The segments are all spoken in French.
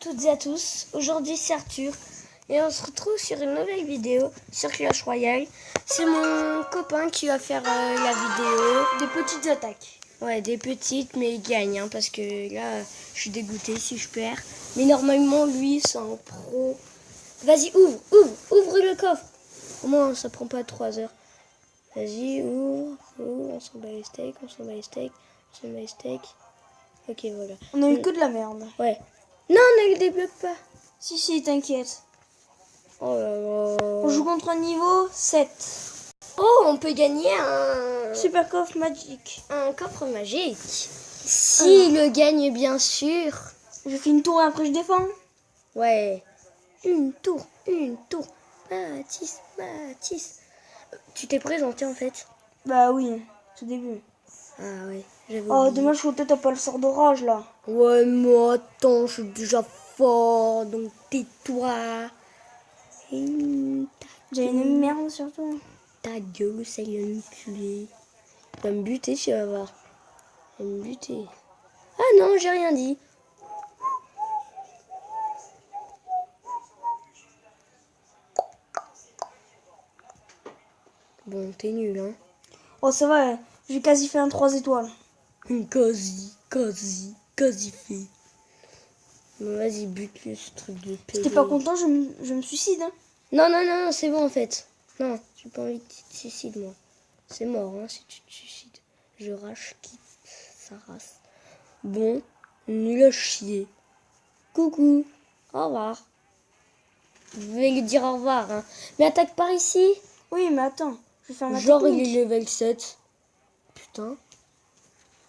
toutes et à tous, aujourd'hui c'est Arthur et on se retrouve sur une nouvelle vidéo sur Clash Royale. C'est mon copain qui va faire la vidéo. Des petites attaques. Ouais, des petites mais il gagne hein, parce que là je suis dégoûté si je perds. Mais normalement lui c'est un pro. Vas-y ouvre le coffre. Au moins ça prend pas 3 heures. Vas-y ouvre, on s'en bat les steaks, Ok voilà. On a eu que de la merde. Ouais. Non, ne le débloque pas. Si, t'inquiète. Oh là là. On joue contre un niveau 7. Oh, on peut gagner un... Super coffre magique. Un coffre magique. S'il le gagne, bien sûr. Je fais une tour et après je défends. Ouais. Une tour. Mathis. Tu t'es présenté en fait? Bah oui, tout début. Ah ouais, j'avais Oh, oublié. dommage que t'as pas le sort d'orage là. Ouais, mais attends, je suis déjà fort, donc tais-toi. J'ai une merde surtout. Ta gueule, ça y est, me tuer. Il va me buter, tu vas voir. Il va me buter. Ah non, j'ai rien dit. Bon, t'es nul, hein. Oh, ça va, j'ai quasi fait un 3 étoiles. Quasi fait. Bon, vas-y, bute-le, ce truc de Si pédé. t'es pas content, je me suicide. Hein. Non, c'est bon en fait. Non, j'ai pas envie que tu te suicides, moi. C'est mort, hein, si tu te suicides. Je rage quitte sa race. Bon, nul à chier. Coucou, au revoir. Je vais lui dire au revoir, hein. Mais attaque par ici. Oui, mais attends, je vais faire ma Genre, technique. il est level 7. Putain.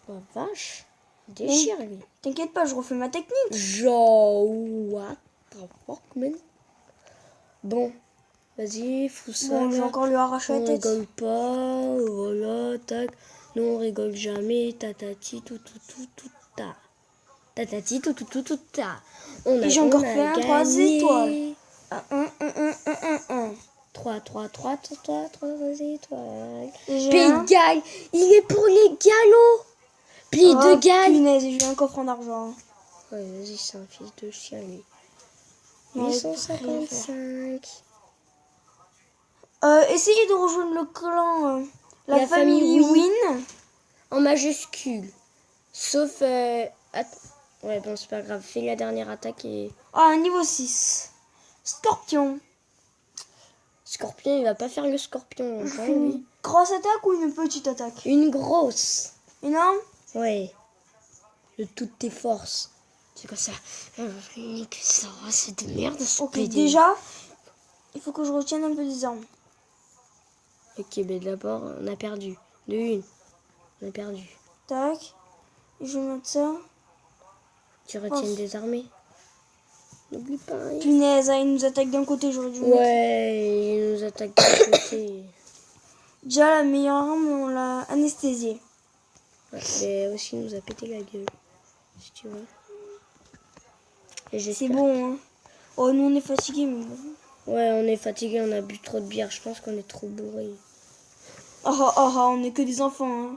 La vache. Il déchire, lui. T'inquiète pas, je refais ma technique. Genre, what the fuck, man. Bon, vas-y, fous ça. Bon, je vais là. encore lui arracher On la tête. rigole pas, voilà, tac. Nous, on rigole jamais, tatati, tout, ta. Tatati, tout, ta. Et j'ai encore on a fait un 3 gagné. étoiles. 3 étoiles. J'ai Pégal, il est pour les galops. Pli de gal. Punaise, j'ai un coffre en argent. Ouais, vas-y, c'est un fils de chien, lui. Ouais, 855. Essayez de rejoindre le clan, La famille Win. En majuscule. Sauf... Attends. Ouais, bon, c'est pas grave. Fais la dernière attaque et... Ah, niveau 6. Scorpion. Scorpion, il va pas faire le scorpion. Je Enfin, fais une lui. grosse attaque ou une petite attaque? Une grosse. Énorme? Ouais. De toutes tes forces. C'est comme ça. Nique ça, c'est de merde. Ce Ok, PD. déjà, il faut que je retienne un peu des armes. Ok, ben d'abord, on a perdu. De une. On a perdu. Tac. Je vais mettre ça. Tu retiens des armées. N'oublie pas. Hein. Punaise, il nous attaque d'un côté, j'aurais dû le mettre. Ouais, il nous attaque de côté. Déjà, la meilleure arme, on l'a anesthésiée. Ouais, mais aussi, il nous a pété la gueule. Si tu veux. Et C'est j'espère. bon, hein. Oh, nous, on est fatigués, mais bon. Ouais, on est fatigué, on a bu trop de bière. Je pense qu'on est trop bourré. On est que des enfants, hein.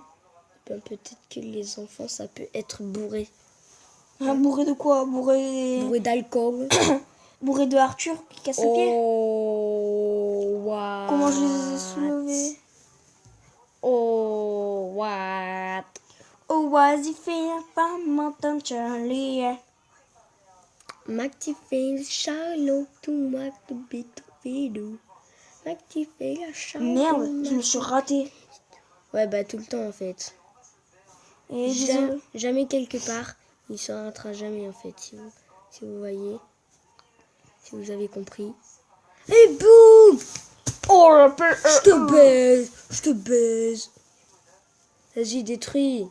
Ben, peut-être que les enfants, ça peut être bourré. Hein, bourré de quoi? Bourré D'alcool. bourré de Arthur qui casse le pied. Oh, what? Comment je les ai soulevés? Oh, what? Oh, was it fair? Pas maintenant, Charlie. M'activer Charlot, tout m'activer tout vidéo. M'activer la Charlot. Merde, je me suis ratée. Ouais, bah tout le temps en fait. Et désolé. Jamais quelque part. Il s'arrêtera jamais en fait, si vous voyez. Si vous avez compris. Et boum! Oh, la paix. Je te baise. Vas-y, détruis.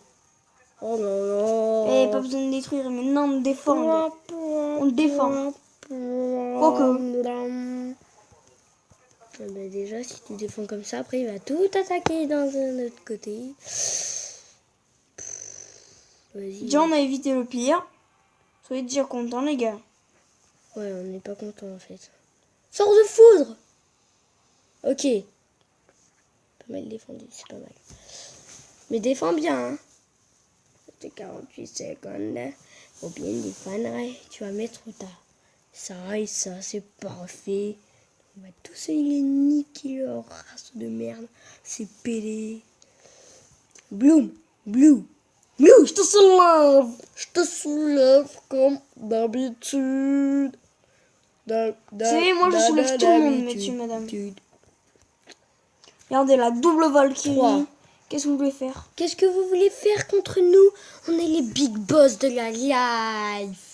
Oh là là. Pas besoin de détruire, maintenant on défend. On défend. Quoique. Bah déjà, si tu défends comme ça, après il va tout attaquer dans un autre côté. Vas-y. Déjà, on a évité le pire. Soyez déjà contents, les gars. Ouais, on n'est pas content en fait. Sors de foudre! Ok. Pas mal défendu, c'est pas mal. Mais défends bien, hein. C'était 48 secondes. Ou bien des fanrailles. Tu vas mettre ça et ça, c'est parfait. On va tous les niquer leur race de merde. C'est pédé. Bloom, Blue, je te soulève. Je te soulève comme d'habitude. C'est moi je soulève tout le monde, messieurs, madame. Regardez la double Valkyrie. 3. Qu'est-ce que vous voulez faire? Qu'est-ce que vous voulez faire contre nous? On est les big boss de la life.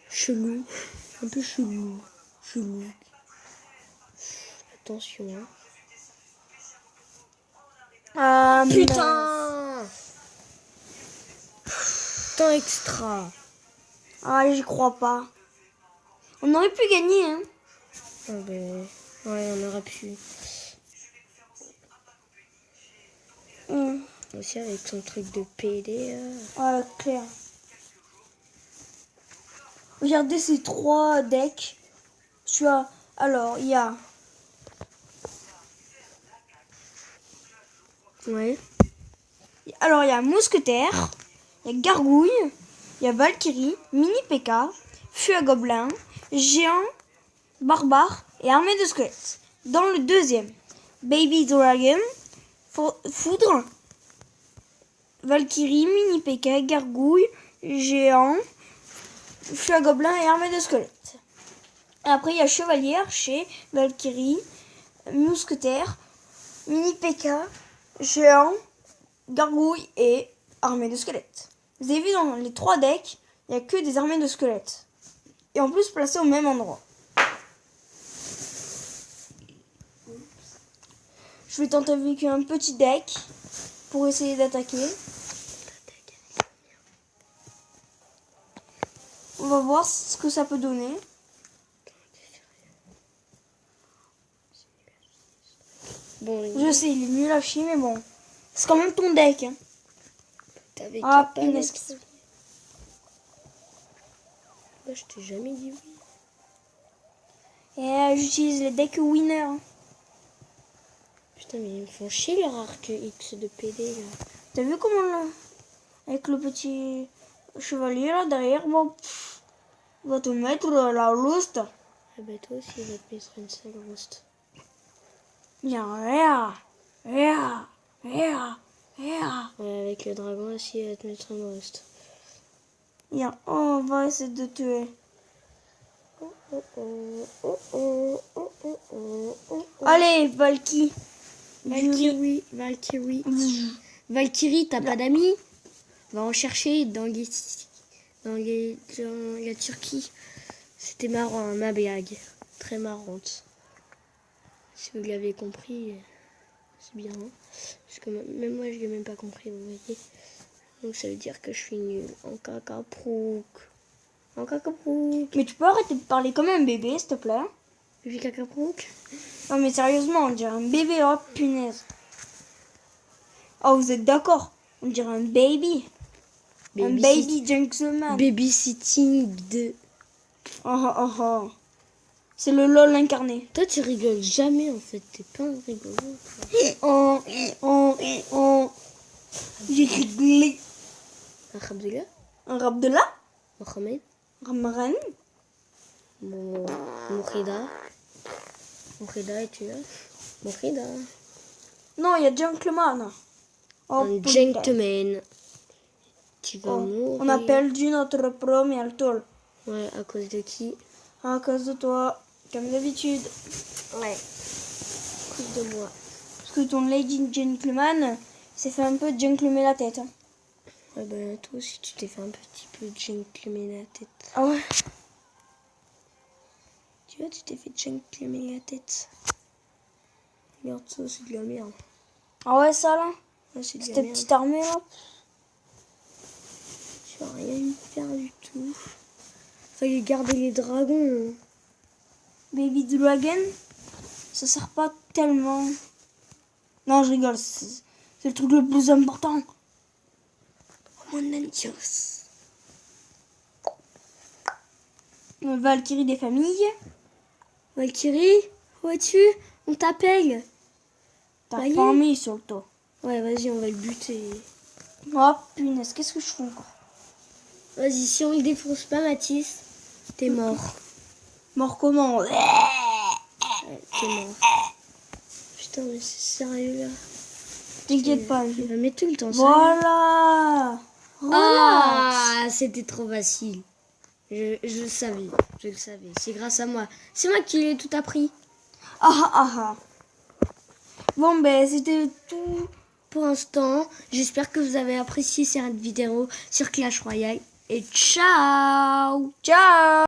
Chelou. Un peu chelou. Attention. Hein. Ah, Putain. Temps extra. Ah, j'y crois pas. On aurait pu gagner, hein. Ah ben, ouais, on aurait pu. Aussi avec son truc de PD. Ouais, clair. Regardez ces 3 decks. Alors, il y a... Ouais. Alors, il y a Mousquetaire, il y a Gargouille, il y a Valkyrie, Mini P.K., Feu à Gobelin, Géant, Barbare et Armée de Squelettes. Dans le deuxième, Baby Dragon, Foudre, Valkyrie, Mini P.K., Gargouille, Géant, Feu à Gobelin et Armée de Squelettes. Et après, il y a Chevalier, Archer, Valkyrie, Mousquetaire, Mini P.K., Géant, Gargouille et Armée de Squelettes. Vous avez vu dans les 3 decks, il n'y a que des armées de squelettes. Et en plus placées au même endroit. Je vais tenter avec un petit deck pour essayer d'attaquer. On va voir ce que ça peut donner. Bon, Je sais, il est nul à chier, mais bon. C'est quand même ton deck. Hein. t'avais Ah, qu'à pas punaise. mettre. Bah, je t'ai jamais dit oui. Et j'utilise les decks winner. Hein. Putain, mais ils me font chier leur arc X de PD là. T'as vu comment là, avec le petit chevalier là derrière, bon, on va te mettre la louste. Ah bah toi aussi, il va te mettre une sale roast. Rien. Ouais, avec le dragon aussi, il va te mettre une roast. Viens, on va essayer de tuer. Allez, Valky. Valkyrie. Valkyrie, t'as pas d'amis? Va en chercher dans la Turquie. C'était marrant, hein, ma blague. Très marrante. Si vous l'avez compris, c'est bien. Hein, parce que même moi, je l'ai même pas compris, vous voyez. Donc ça veut dire que je suis nulle. En cacaprouk. Mais tu peux arrêter de parler comme un bébé, s'il te plaît? Bébé cacaprouk. Non mais sérieusement, on dirait un bébé, oh punaise. Oh, vous êtes d'accord? On dirait un baby. Un baby gentleman. Babysitting de... Oh. C'est le LOL incarné. Toi, tu rigoles jamais, en fait. T'es pas un rigolo. Oh. J'ai rigolé. Alhamdulillah. Un rap de là? Mohamed. Ramaran. Mourida. Mourida, es-tu là? Mourida. Non, il y a Gentleman. Oh, Un gentleman. Tu vas mourir. On a perdu notre premier alcool. Ouais, à cause de qui? À cause de toi, comme d'habitude. Ouais. À cause de moi. Parce que ton Lady Gentleman s'est fait un peu gentleman la tête. Hein. Ouais, ben toi aussi, tu t'es fait un petit peu gentleman la tête. Ah ouais? Tu vois, tu t'es fait gentleman la tête. Regarde ça, c'est de la merde. Ah ouais, ça là? Ouais, c'est de la Cette merde. petite armée là? Tu vas rien y faire du tout. Fallait garder les dragons. Baby Dragon? Ça sert pas tellement. Non, je rigole. C'est le truc le plus important. Oh mon Dios. Valkyrie des familles. Valkyrie, où es-tu? On t'appelle. T'as Ça y est. pas mis sur le toit. Ouais, vas-y, on va le buter. Oh punaise, qu'est-ce que je fais encore? Vas-y, si on le défonce pas, Mathis, t'es mort. Mort comment? Ouais, t'es mort. Putain, mais c'est sérieux là. T'inquiète pas. Il va mettre tout le temps ça. Voilà. Relax. Ah, c'était trop facile. Je le savais, je le savais. C'est grâce à moi. C'est moi qui ai tout appris. Ah ah ah. Bon ben c'était tout. Pour l'instant, j'espère que vous avez apprécié cette vidéo sur Clash Royale. Et ciao! Ciao.